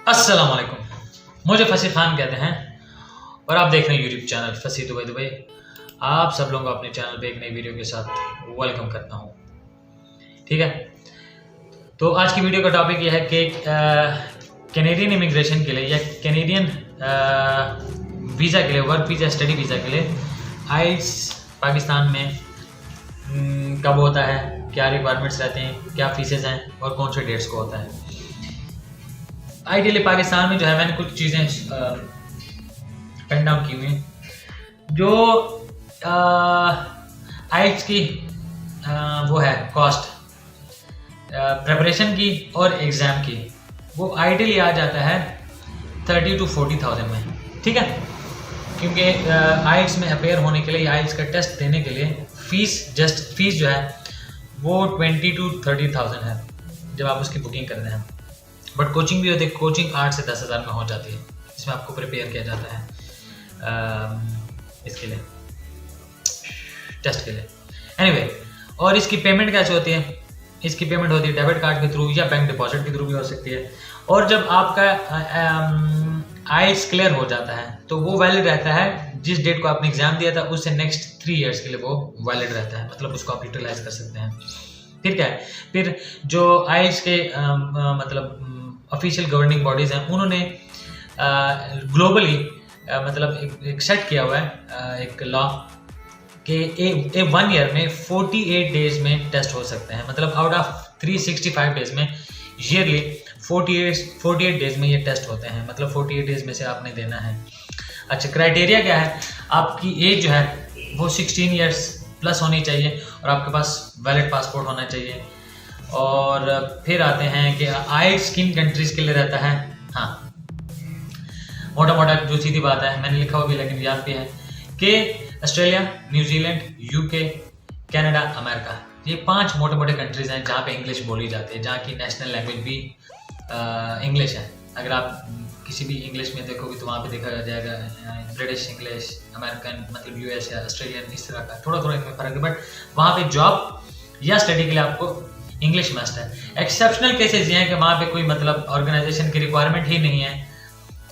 अस्सलाम वालेकुम। मुझे फसी खान कहते हैं और आप देख रहे हैं यूट्यूब चैनल फसी दुबई दुबई। आप सब लोगों को अपने चैनल पे एक नई वीडियो के साथ वेलकम करता हूँ। ठीक है, तो आज की वीडियो का टॉपिक यह है कि कैनेडियन इमिग्रेशन के लिए या कैनेडियन वीज़ा के लिए, वर्क वीज़ा, स्टडी वीज़ा के लिए आइल्स पाकिस्तान में कब होता है, क्या रिक्वायरमेंट्स रहते हैं, क्या फीसेस हैं और कौन से डेट्स को होता है। आइडियली पाकिस्तान में जो है, मैंने कुछ चीज़ें पेन डाउन की हुई हैं। जो आइल्स की वो है कॉस्ट प्रिपरेशन की और एग्ज़ाम की, वो आइडियली आ जाता है 30,000 to 40,000 में। ठीक है, क्योंकि आइल्स में अपेयर होने के लिए, आइल्स का टेस्ट देने के लिए फीस जो है वो 20,000 to 30,000 है जब आप उसकी बुकिंग करते हैं। बट कोचिंग भी होती है, कोचिंग 8 से 10,000 में हो जाती है, इसमें आपको प्रिपेयर किया जाता है इसके लिए, टेस्ट के लिए। एनीवे, और इसकी पेमेंट कैसे होती है? इसकी पेमेंट होती है डेबिट कार्ड के थ्रू या बैंक डिपॉजिट के थ्रू भी हो सकती है। और जब आपका आइल्स क्लियर हो जाता है तो वो वैलिड रहता है, जिस डेट को आपने एग्जाम दिया था उससे नेक्स्ट 3 ईयर्स के लिए वो वैलिड रहता है, मतलब उसको आप यूटिलाइज कर सकते हैं। फिर क्या है, फिर जो आइल्स के मतलब ऑफिशियल गवर्निंग बॉडीज़ हैं, उन्होंने ग्लोबली मतलब एक सेट किया हुआ है एक लॉ कि ए 1 ईयर में 48 डेज में टेस्ट हो सकते हैं। मतलब आउट ऑफ 365 डेज में ईयरली 48 डेज में ये टेस्ट होते हैं। मतलब 48 डेज में से आपने देना है। अच्छा, क्राइटेरिया क्या है? आपकी एज जो है वो 16 ईयर्स प्लस होनी चाहिए और आपके पास वैलिड पासपोर्ट होना चाहिए। और फिर आते हैं कि आइल्स किन कंट्रीज़ के लिए रहता है। हाँ, मोटा मोटा जो सीधी बात है, मैंने लिखा हुआ भी लेकिन याद भी है कि Australia, New Zealand, UK, Canada, America, ये 5 मोटे मोटे कंट्रीज़ हैं जहाँ पे इंग्लिश बोली जाती है, जहाँ की नेशनल लैंग्वेज भी इंग्लिश है। अगर आप किसी भी इंग्लिश में देखोगे तो वहाँ पे देखा जाएगा ब्रिटिश इंग्लिश, अमेरिकन, मतलब यूएस या ऑस्ट्रेलियन, इस तरह का थोड़ा थोड़ा इनमें फ़र्क है। बट वहाँ पे जॉब या स्टडी के लिए आपको इंग्लिश मस्ट है। एक्सेप्शनल केसेस ये हैं कि वहाँ पे कोई मतलब ऑर्गेनाइजेशन की रिक्वायरमेंट ही नहीं है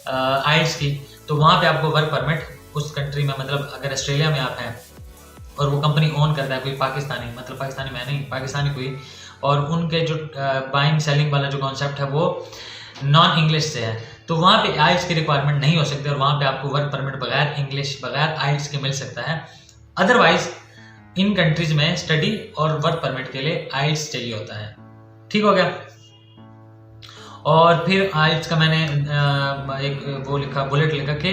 आइल्स की, तो वहाँ पे आपको वर्क परमिट उस कंट्री में, मतलब अगर ऑस्ट्रेलिया में आप हैं और वो कंपनी ओन करता है कोई पाकिस्तानी, मतलब पाकिस्तानी मैं नहीं, पाकिस्तानी कोई, और उनके जो बाइंग सेलिंग वाला जो कॉन्सेप्ट है वो नॉन इंग्लिश से है, तो वहाँ पे आइल्स की रिक्वायरमेंट नहीं हो सकती और वहाँ पे आपको वर्क परमिट बगैर इंग्लिश, बगैर आइल्स के मिल सकता है। अदरवाइज इन कंट्रीज में स्टडी और वर्क परमिट के लिए आइल्स चाहिए होता है। ठीक हो गया। और फिर आइल्स का मैंने एक वो लिखा, बुलेट लिखा कि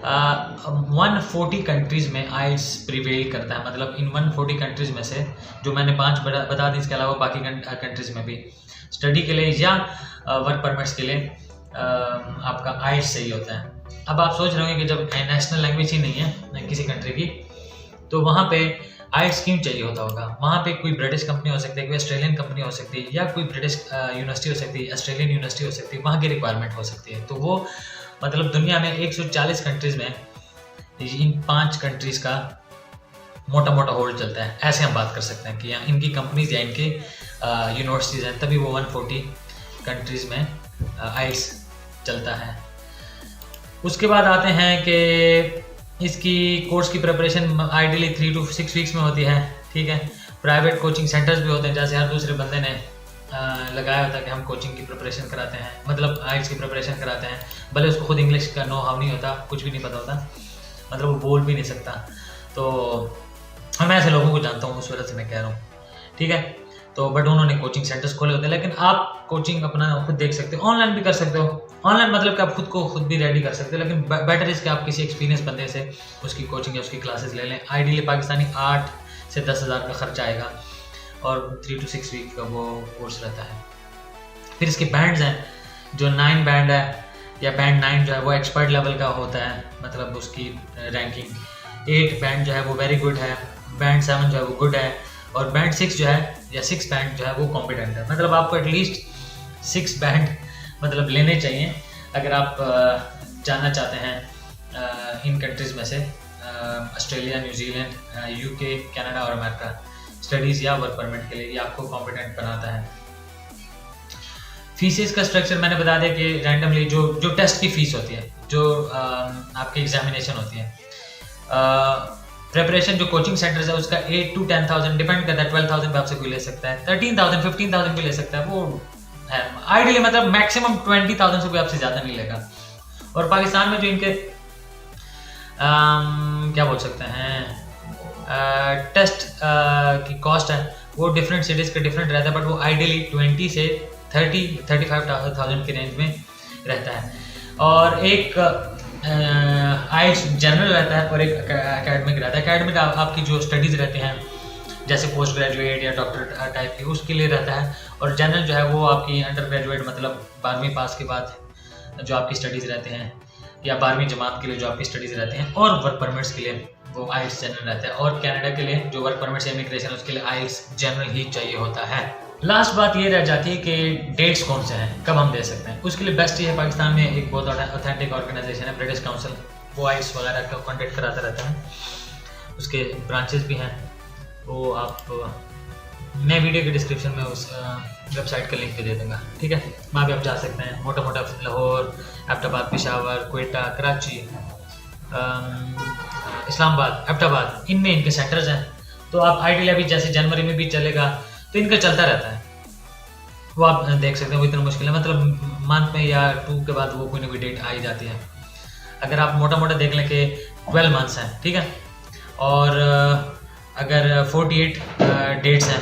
140 कंट्रीज़ में आइल्स प्रिवेल करता है। मतलब इन 140 कंट्रीज़ में से जो मैंने 5 बता दी, इसके अलावा बाकी कंट्रीज़ में भी स्टडी के लिए या वर्क परमिट्स के लिए आपका आइल्स सही होता है। अब आप सोच रहे होंगे कि जब नेशनल लैंग्वेज ही नहीं है किसी कंट्री की, तो वहाँ पे आइल्स क्यों चाहिए होता होगा? वहाँ पे कोई ब्रिटिश कंपनी हो सकती है, कोई ऑस्ट्रेलियन कंपनी हो सकती है, या कोई ब्रिटिश यूनिवर्सिटी हो सकती है, ऑस्ट्रेलियन यूनिवर्सिटी हो सकती है, वहाँ की रिक्वायरमेंट हो सकती है। तो वो मतलब दुनिया में 140 कंट्रीज़ में इन 5 कंट्रीज़ का मोटा मोटा होल्ड चलता है। ऐसे हम बात कर सकते हैं कि यहाँ इनकी कंपनीज या इनके यूनिवर्सिटीज़ हैं, तभी वो 140 कंट्रीज़ में आइल्स चलता है। उसके बाद आते हैं कि इसकी कोर्स की प्रिपरेशन आइडियली 3 to 6 वीक्स में होती है। ठीक है, प्राइवेट कोचिंग सेंटर्स भी होते हैं, जैसे हर दूसरे बंदे ने लगाया होता है कि हम कोचिंग की प्रिपरेशन कराते हैं, मतलब आइल्स की प्रिपरेशन कराते हैं, भले उसको खुद इंग्लिश का नो हाउ नहीं होता, कुछ भी नहीं पता होता, मतलब वो बोल भी नहीं सकता। तो मैं ऐसे लोगों को जानता हूँ, उस वजह से मैं कह रहा हूँ। ठीक है, तो बट उन्होंने कोचिंग सेंटर्स खोले होते हैं, लेकिन आप कोचिंग अपना खुद देख सकते हो, ऑनलाइन भी कर सकते हो। ऑनलाइन मतलब कि आप खुद को खुद भी रेडी कर सकते हो, लेकिन बेटर इसके आप किसी एक्सपीरियंस बंदे से उसकी कोचिंग या उसकी क्लासेस ले लें। आइडियली पाकिस्तानी 8 से 10,000 का खर्चा आएगा और 3 to 6 वीक का वो कोर्स रहता है। फिर इसके बैंड्स हैं, जो 9 बैंड है या बैंड 9 जो है वो एक्सपर्ट लेवल का होता है, मतलब उसकी रैंकिंग। 8 बैंड जो है वो वेरी गुड है, बैंड 7 जो है वो गुड है, और बैंड 6 जो है या 6 बैंड जो है वो कॉम्पिटेंट है। मतलब आपको एटलीस्ट 6 बैंड मतलब लेने चाहिए अगर आप जाना चाहते हैं इन कंट्रीज़ में से ऑस्ट्रेलिया, न्यूजीलैंड, यूके, कनाडा और अमेरिका स्टडीज़ या वर्क परमिट के लिए। ये आपको कॉम्पिटेंट बनाता है। फीसेस का स्ट्रक्चर मैंने बता दिया कि रैंडमली जो टेस्ट की फीस होती है, जो आपकी एग्जामिनेशन होती है, प्रिपरेशन जो कोचिंग सेंटर्स है उसका 8 to 10,000 डिपेंड करता है। 12,000 पे आपसे कोई ले सकता है, 13,000 15,000 भी ले सकता है, वो है आइडियली मतलब मैक्सिमम 20,000 से कोई आपसे ज़्यादा नहीं लेगा। और पाकिस्तान में जो इनके क्या बोल सकते हैं टेस्ट की कॉस्ट है वो डिफरेंट सिटीज़ का डिफरेंट रहता है, बट वो आइडियली 20 से 35,000 की रेंज में रहता है। और एक आइट्स जनरल रहता है और एक एकेडमिक रहता है। एकेडमिक आपकी जो स्टडीज़ रहते हैं जैसे पोस्ट ग्रेजुएट या डॉक्टर टाइप की, उसके लिए रहता है। और जनरल जो है वो आपकी अंडर ग्रेजुएट मतलब 12वीं पास के बाद जो आपकी स्टडीज़ रहते हैं, या 12वीं जमात के लिए जो आपकी स्टडीज़ रहते हैं, और वर्क परमिट्स के लिए वो आइट्स जनरल रहता है। और कनाडा के लिए जो वर्क परमिट्स इमिग्रेशन उसके लिए आइट्स जनरल ही चाहिए होता है। लास्ट बात ये रह जाती है कि डेट्स कौन से हैं, कब हम दे सकते हैं। उसके लिए बेस्ट ये है, पाकिस्तान में एक बहुत ऑथेंटिक ऑर्गेनाइजेशन है ब्रिटिश काउंसिल, वो आइट्स वगैरह का कॉन्टेक्ट कराता रहता है, उसके ब्रांचेस भी हैं। वो आप मैं वीडियो के डिस्क्रिप्शन में उस वेबसाइट का लिंक भी दे दूँगा, ठीक है। वहाँ भी आप जा सकते हैं। मोटा मोटा लाहौर, एबटाबाद, पेशावर, क्वेटा, कराची, इस्लामाबाद, एबटाबाद, इनमें इनके सेंटर्स हैं। तो आप आइडियली अभी जैसे जनवरी में भी चलेगा तो इनका चलता रहता है, वो आप देख सकते हैं। वो इतना मुश्किल है, मतलब मंथ में या 2 के बाद वो कोई ना कोई डेट आ ही जाती है। अगर आप मोटा मोटा देख लें कि 12 मंथ्स हैं, ठीक है, और अगर 48 डेट्स हैं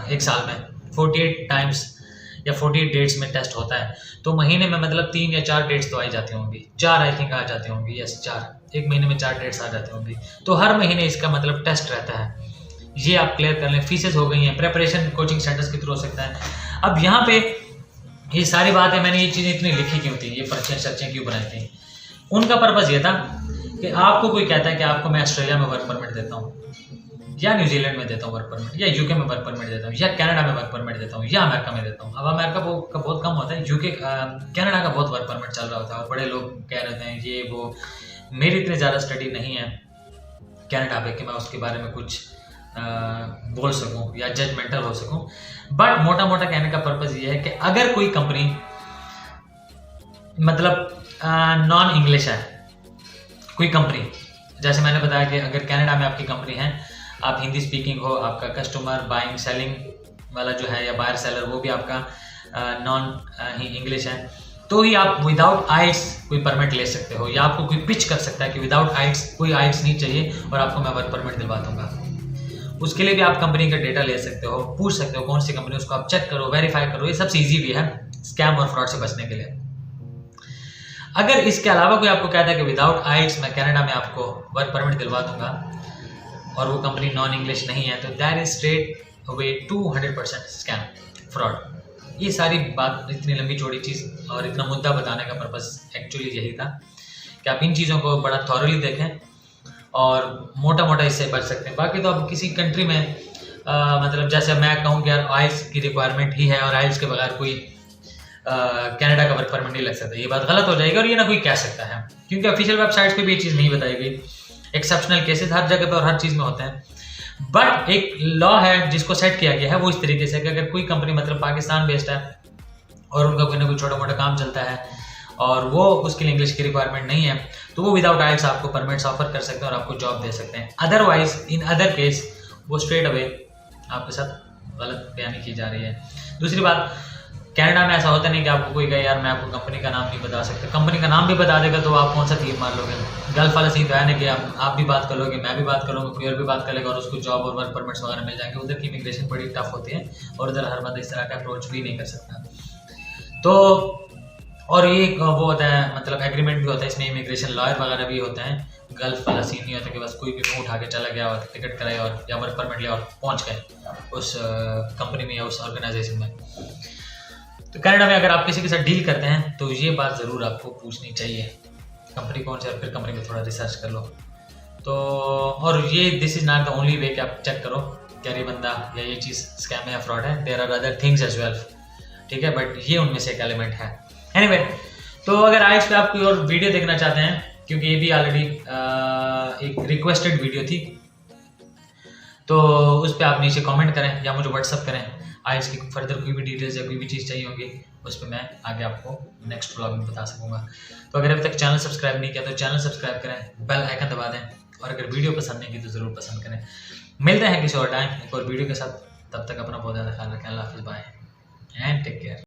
एक साल में, 48 टाइम्स या 48 डेट्स में टेस्ट होता है, तो महीने में मतलब 3 या 4 डेट्स तो आ ही जाती होंगी, 4 आई थिंक आ जाती होंगी, यस 4, एक महीने में 4 डेट्स आ जाती होंगी। तो हर महीने इसका मतलब टेस्ट रहता है, ये आप क्लियर कर लें। फीसेस हो गई हैं, प्रिपरेशन कोचिंग सेंटर्स के थ्रू हो सकता है। अब यहाँ पे ये सारी बातें मैंने ये चीज़ें इतनी लिखी क्यों थी, ये पर्चियाँ सर्चें क्यों बनाई थी, उनका पर्पज़ ये था कि आपको कोई कहता है कि आपको मैं ऑस्ट्रेलिया में वर्क परमिट देता हूँ, या न्यूजीलैंड में देता हूँ वर्क परमिट, या यूके में वर्क परमिट देता हूँ, या कनाडा में वर्क परमिट देता हूँ, या अमेरिका में देता हूँ। अब अमेरिका का बहुत कम होता है, यूके कनाडा का बहुत वर्क परमिट चल रहा होता है, और बड़े लोग कह रहे हैं ये वो। मेरी इतनी ज़्यादा स्टडी नहीं है कनाडा पे कि मैं उसके बारे में कुछ बोल सकूं या जजमेंटल हो सकूं, बट मोटा मोटा कहने का पर्पज़ ये है कि अगर कोई कंपनी मतलब नॉन इंग्लिश है, कोई कंपनी, जैसे मैंने बताया कि अगर कनाडा में आपकी कंपनी है, आप हिंदी स्पीकिंग हो, आपका कस्टमर बाइंग सेलिंग वाला जो है या बायर सेलर वो भी आपका नॉन ही इंग्लिश है, तो ही आप विदाउट आइट्स कोई परमिट ले सकते हो, या आपको कोई पिच कर सकता है कि विदाउट आइट्स कोई आइट्स नहीं चाहिए और आपको मैं वर्क परमिट दिलवा दूंगा। उसके लिए भी आप कंपनी का डेटा ले सकते हो, पूछ सकते हो कौन सी कंपनी, उसको आप चेक करो, वेरीफाई करो। ये सबसे ईजी भी है स्कैम और फ्रॉड से बचने के लिए। अगर इसके अलावा कोई आपको कहता है कि विदाउट आइट्स मैं कनाडा में आपको वर्क परमिट दिलवा दूंगा और वो कंपनी नॉन इंग्लिश नहीं है, तो that is straight away 200% scam, fraud. ये सारी बात, इतनी लंबी चौड़ी चीज़ और इतना मुद्दा बताने का पर्पज़ एक्चुअली यही था कि आप इन चीज़ों को बड़ा थॉरली देखें और मोटा मोटा इससे बच सकते हैं। बाकी तो अब किसी कंट्री में मतलब जैसे मैं कहूँ कि यार आइल्स की रिक्वायरमेंट ही है और आइल्स के बगैर कोई कनाडा का वर्क परमिट नहीं लग सकता, ये बात गलत हो जाएगी और ये ना कोई कह सकता है, क्योंकि ऑफिशियल वेबसाइट्स पे भी ये चीज़ नहीं बताई गई। एक्सेप्शनल केसेस हर जगह पे और हर चीज़ में होते हैं, बट एक लॉ है जिसको सेट किया गया है वो इस तरीके से कि अगर कोई कंपनी मतलब पाकिस्तान बेस्ड है और उनका कोई ना कोई छोटा मोटा काम चलता है और वो उसके लिए इंग्लिश की रिक्वायरमेंट नहीं है, तो वो विदाउट आइल्स आपको परमिट्स ऑफर कर सकते हैं और आपको जॉब दे सकते हैं। अदरवाइज इन अदर केस वो स्ट्रेट अवे आपके साथ गलत बयानी की जा रही है। दूसरी बात, कनाडा में ऐसा होता नहीं कि आपको कोई कहे यार मैं आपको कंपनी का नाम नहीं बता सकता, कंपनी का नाम भी बता देगा तो आप कौन सा तीर मार लोगे। गल्फ वाला सीन तो है ना कि आप भी बात कर लोगे, मैं भी बात करूँगा, कोई और भी बात करेगा और उसको जॉब और वर्क परमिट्स वगैरह मिल जाएंगे। उधर की इमिग्रेशन बड़ी टफ होती है और उधर हर बंदा इस तरह का अप्रोच भी नहीं कर सकता। तो और ये वो होता है मतलब एग्रीमेंट भी होता है, इसमें इमिग्रेशन लॉयर वगैरह भी होते हैं। गल्फ वाला सीन नहीं होता कि बस कोई भी मुँह उठा के चला गया और टिकट कराया और या वर्क परमिट लिया और पहुँच गए उस कंपनी में या उस ऑर्गेनाइजेशन में। तो कनाडा में अगर आप किसी के साथ डील करते हैं तो ये बात ज़रूर आपको पूछनी चाहिए कंपनी कौन सी, और फिर कंपनी में थोड़ा रिसर्च कर लो। तो और ये this is not the only way कि आप चेक करो क्या ये बंदा या ये चीज़ स्कैम है या फ्रॉड है। There are other things as well, ठीक है, बट ये उनमें से एक एलिमेंट है। एनीवे, तो अगर आइट्स पे आप कोई और वीडियो देखना चाहते हैं, क्योंकि ये भी ऑलरेडी एक रिक्वेस्टेड वीडियो थी, तो उस पर आप नीचे कमेंट करें या मुझे व्हाट्सअप करें, आइल्स की फर्दर कोई भी डिटेल्स या कोई भी चीज़ चाहिए होगी उस पर मैं आगे आपको नेक्स्ट ब्लॉग में बता सकूँगा। तो अगर अभी तक चैनल सब्सक्राइब नहीं किया तो चैनल सब्सक्राइब करें, बेल आइकन दबा दें, और अगर वीडियो पसंद नहीं की तो ज़रूर पसंद करें। मिलते हैं किसी और टाइम एक और वीडियो के साथ, तब तक अपना बहुत ज़्यादा ख्याल रखें। अल्लाह हाफ़िज़, बाय एंड टेक केयर।